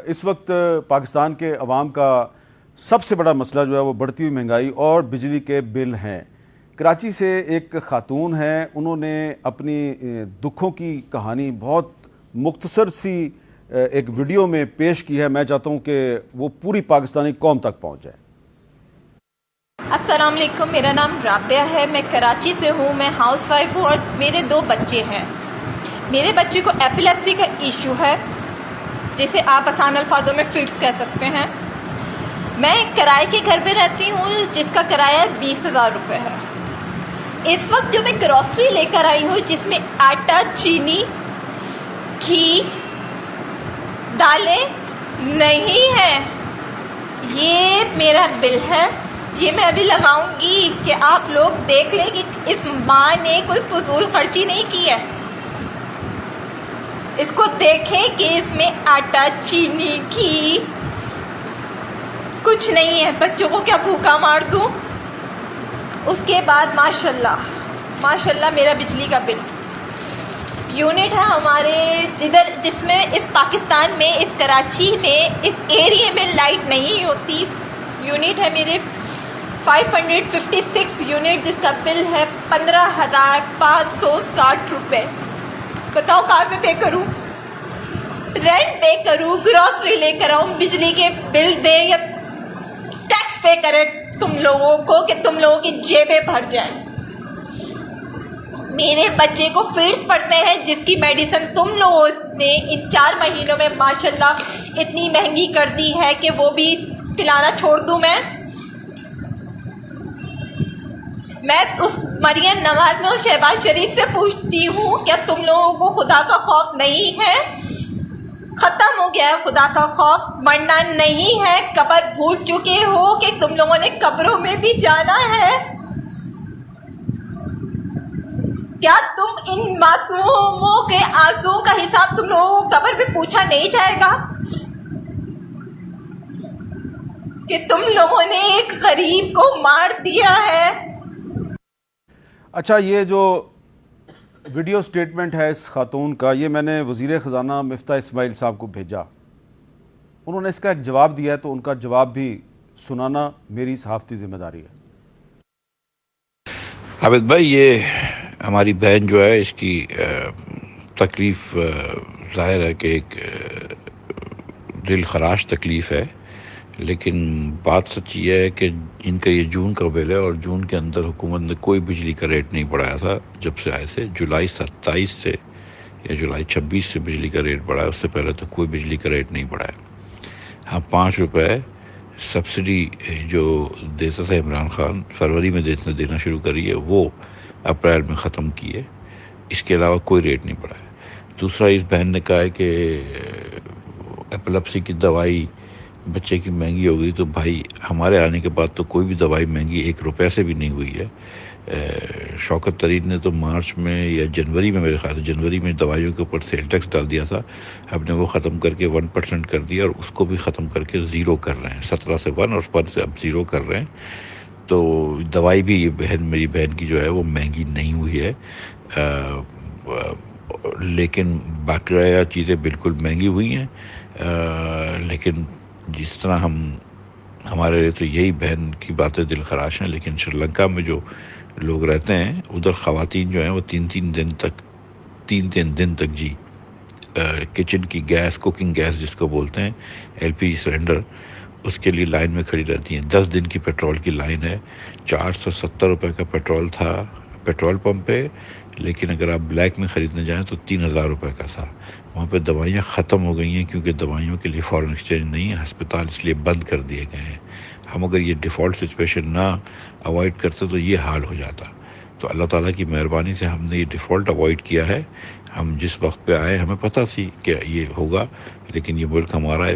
اس وقت پاکستان کے عوام کا سب سے بڑا مسئلہ جو ہے وہ بڑھتی ہوئی مہنگائی اور بجلی کے بل ہیں۔ کراچی سے ایک خاتون ہیں، انہوں نے اپنی دکھوں کی کہانی بہت مختصر سی ایک ویڈیو میں پیش کی ہے۔ میں چاہتا ہوں کہ وہ پوری پاکستانی قوم تک پہنچ جائے۔ السلام علیکم، میرا نام رابعہ ہے، میں کراچی سے ہوں، میں ہاؤس وائف ہوں اور میرے 2 بچے ہیں۔ میرے بچے کو ایپیلیپسی کا ایشو ہے، جسے آپ آسان الفاظوں میں فٹس کہہ سکتے ہیں۔ میں کرائے کے گھر پہ رہتی ہوں جس کا کرایہ 20,000 روپے ہے۔ اس وقت جو میں گروسری لے کر آئی ہوں جس میں آٹا، چینی، گھی، دالیں نہیں ہے، یہ میرا بل ہے۔ یہ میں ابھی لگاؤں گی کہ آپ لوگ دیکھ لیں کہ اس ماں نے کوئی فضول خرچی نہیں کی ہے۔ اس کو دیکھیں کہ اس میں آٹا، چینی، گھی کچھ نہیں ہے۔ بچوں کو کیا بھوکا مار دوں؟ اس کے بعد ماشاءاللہ میرا بجلی کا بل یونٹ ہے ہمارے جس میں اس پاکستان میں، اس کراچی میں، اس ایریے میں لائٹ نہیں ہوتی۔ یونٹ ہے میرے 556 یونٹ، جس کا بل ہے 15,560 روپے۔ بتاؤ کہاں سے پے کروں؟ رینٹ پے کروں، گروسری لے کر آؤں، بجلی کے بل دیں یا ٹیکس پے کریں تم لوگوں کو کہ تم لوگوں کی جیبیں بھر جائیں۔ میرے بچے کو فیڈس پڑتے ہیں جس کی میڈیسن تم لوگوں نے ان 4 مہینوں میں ماشاءاللہ اتنی مہنگی کر دی ہے کہ وہ بھی پلانا چھوڑ دوں میں اس مریم نواز میں شہباز شریف سے پوچھتی ہوں، کیا تم لوگوں کو خدا کا خوف نہیں ہے؟ ختم ہو گیا ہے خدا کا خوف، مرنا نہیں ہے، قبر بھول چکے ہو کہ تم لوگوں نے قبروں میں بھی جانا ہے؟ کیا تم ان معصوموں کے آنسوؤں کا حساب تم لوگوں کو قبر پہ پوچھا نہیں جائے گا کہ تم لوگوں نے ایک غریب کو مار دیا ہے؟ اچھا، یہ جو ویڈیو سٹیٹمنٹ ہے اس خاتون کا، یہ میں نے وزیر خزانہ مفتاح اسماعیل صاحب کو بھیجا۔ انہوں نے اس کا ایک جواب دیا ہے، تو ان کا جواب بھی سنانا میری صحافتی ذمہ داری ہے۔ عابد بھائی، یہ ہماری بہن جو ہے، اس کی تکلیف ظاہر ہے کہ ایک دل خراش تکلیف ہے، لیکن بات سچ یہ ہے کہ ان کا یہ جون کا بل ہے اور جون کے اندر حکومت نے کوئی بجلی کا ریٹ نہیں بڑھایا تھا جب سے آئے تھے۔ جولائی 27 سے یا جولائی 26 سے بجلی کا ریٹ بڑھا ہے، اس سے پہلے تو کوئی بجلی کا ریٹ نہیں بڑھایا۔ ہاں، 5 روپے سبسڈی جو دیتا تھا عمران خان، فروری میں دینا شروع کری ہے، وہ اپریل میں ختم کی ہے۔ اس کے علاوہ کوئی ریٹ نہیں بڑھایا۔ دوسرا، اس بہن نے کہا ہے کہ ایپیلیپسی کی دوائی بچے کی مہنگی ہو گئی، تو بھائی ہمارے آنے کے بعد تو کوئی بھی دوائی مہنگی 1 روپے سے بھی نہیں ہوئی ہے۔ شوکت طرین نے تو مارچ میں یا جنوری میں، میرے خیال سے جنوری میں، دوائیوں کے اوپر سیل ٹیکس ڈال دیا تھا۔ اب نے وہ ختم کر کے 1% کر دیا، اور اس کو بھی ختم کر کے 0 کر رہے ہیں۔ 17 سے 1 اور 1 سے اب 0 کر رہے ہیں۔ تو دوائی بھی یہ میری بہن کی جو ہے وہ مہنگی نہیں ہوئی ہے، لیکن باقی چیزیں بالکل مہنگی ہوئی ہیں۔ لیکن جس طرح ہمارے لیے تو یہی بہن کی باتیں دل خراش ہیں، لیکن سری لنکا میں جو لوگ رہتے ہیں ادھر، خواتین جو ہیں وہ 3 دن تک کچن کی گیس، کوکنگ گیس جس کو بولتے ہیں، LPG سلنڈر، اس کے لیے لائن میں کھڑی رہتی ہیں۔ 10 دن کی پیٹرول کی لائن ہے۔ 470 روپے کا پیٹرول تھا پیٹرول پمپ پہ، لیکن اگر آپ بلیک میں خریدنے جائیں تو 3,000 روپے کا تھا۔ وہاں پہ دوائیاں ختم ہو گئی ہیں کیونکہ دوائیوں کے لیے فارن ایکسچینج نہیں ہے، ہسپتال اس لیے بند کر دیے گئے ہیں۔ ہم اگر یہ ڈیفالٹ سچویشن نہ اوائڈ کرتے تو یہ حال ہو جاتا۔ تو اللہ تعالیٰ کی مہربانی سے ہم نے یہ ڈیفالٹ اوائڈ کیا ہے۔ ہم جس وقت پہ آئے ہمیں پتہ تھی کہ یہ ہوگا، لیکن یہ ملک ہمارا ہے، اس